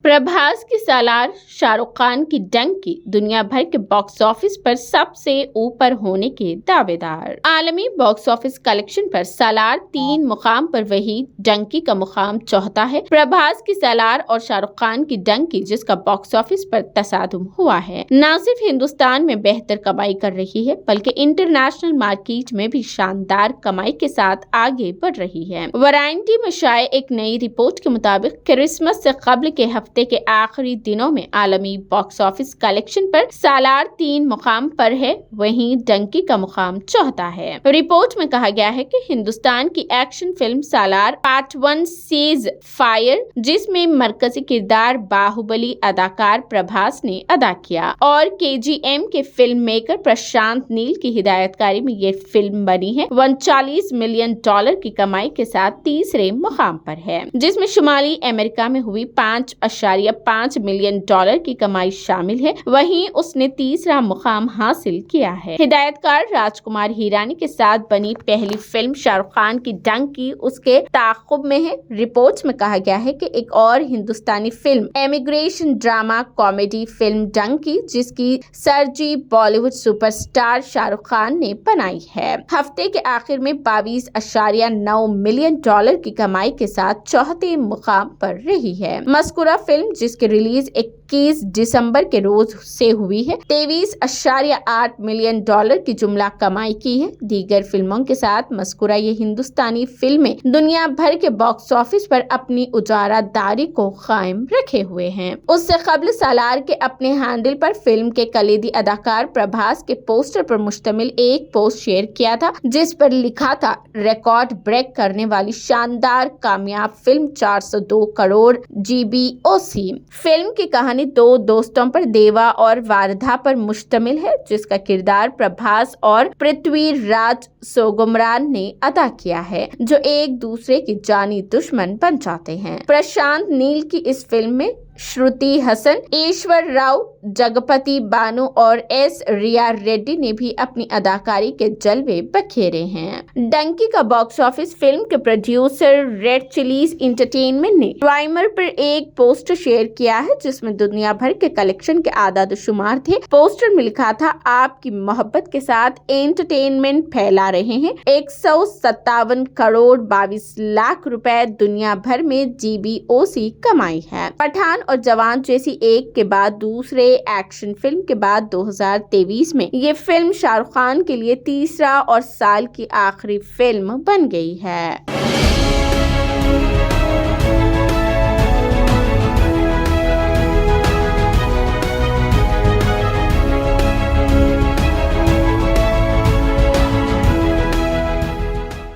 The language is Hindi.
प्रभास की सालार, शाहरुख खान की डंकी दुनिया भर के बॉक्स ऑफिस पर सबसे ऊपर होने के दावेदार। आलमी बॉक्स ऑफिस कलेक्शन पर सालार 3 मुकाम पर, वही डंकी का मुकाम चौथा है। प्रभास की सालार और शाहरुख खान की डंकी जिसका बॉक्स ऑफिस पर तसादुम हुआ है, न सिर्फ हिंदुस्तान में बेहतर कमाई कर रही है बल्कि इंटरनेशनल मार्केट में भी शानदार कमाई के साथ आगे बढ़ रही है। वैरायटी में शाये एक नई रिपोर्ट के मुताबिक क्रिसमस से कबल के हफ्ते के आखिरी दिनों में आलमी बॉक्स ऑफिस कलेक्शन पर सालार 3 मुकाम पर है, वहीं डंकी का मुकाम चौथा है। रिपोर्ट में कहा गया है कि हिंदुस्तान की एक्शन फिल्म सालार पार्ट 1 सीज फायर, जिसमें मरकजी किरदार बाहुबली अदाकार प्रभास ने अदा किया, और KGM के फिल्म मेकर प्रशांत नील की हिदायतकारी में ये फिल्म बनी है, 39 मिलियन डॉलर की कमाई के साथ तीसरे मुकाम पर है, जिसमें शुमाली अमेरिका में हुई 5.5 मिलियन डॉलर की कमाई शामिल है। वहीं उसने तीसरा मुकाम हासिल किया है। हिदायतकार राजकुमार हिरानी के साथ बनी पहली फिल्म शाहरुख खान की डंकी उसके ताक़ुब में है। रिपोर्ट्स में कहा गया है कि एक और Hindustani film immigration drama comedy film Dunki, जिसकी सर्जी बॉलीवुड सुपरस्टार शाहरुख खान ने बनाई है, हफ्ते के आखिर में 22.9 मिलियन डॉलर की कमाई के साथ चौथे मुकाम पर रही है। मस्कुरा फिल्म, जिसकी रिलीज 21 दिसंबर के रोज से हुई है, 23.8 मिलियन डॉलर की जुमला कमाई की है। दीगर फिल्मों के साथ मस्कुरा ये हिंदुस्तानी फिल्में दुनिया भर के बॉक्स ऑफिस पर अपनी उजारादारी को कायम रखे हुए हैं। उससे कबल सालार के अपने हैंडल पर फिल्म के कलीदी अदाकार प्रभास के पोस्टर पर मुश्तमिल एक पोस्ट शेयर किया था, जिस पर लिखा था, रिकॉर्ड ब्रेक करने वाली शानदार कामयाब फिल्म 402 करोड़ GBOC। फिल्म की कहानी 2 दोस्तों पर, देवा और वारधा पर मुश्तमिल है, जिसका किरदार प्रभास और पृथ्वीराज सोगुमरान ने अदा किया है, जो एक दूसरे की जानी दुश्मन बन जाते हैं। प्रशांत नील की इस फिल्म में श्रुति हसन, ईश्वर राव, जगपति बानू और S रिया रेड्डी ने भी अपनी अदाकारी के जलवे बखेरे हैं। डंकी का बॉक्स ऑफिस फिल्म के प्रोड्यूसर रेड चिलीज एंटरटेनमेंट ने ट्विटर पर एक पोस्टर शेयर किया है, जिसमें दुनिया भर के कलेक्शन के आदाद शुमार थे। पोस्टर में लिखा था, आपकी मोहब्बत के साथ एंटरटेनमेंट फैला रहे हैं। 157 करोड़ 22 लाख रुपए दुनिया भर में GBOC कमाई है। पठान और जवान जैसी एक के बाद दूसरे एक्शन फिल्म के बाद 2023 में ये फिल्म शाहरुख खान के लिए तीसरा और साल की आखिरी फिल्म बन गई है।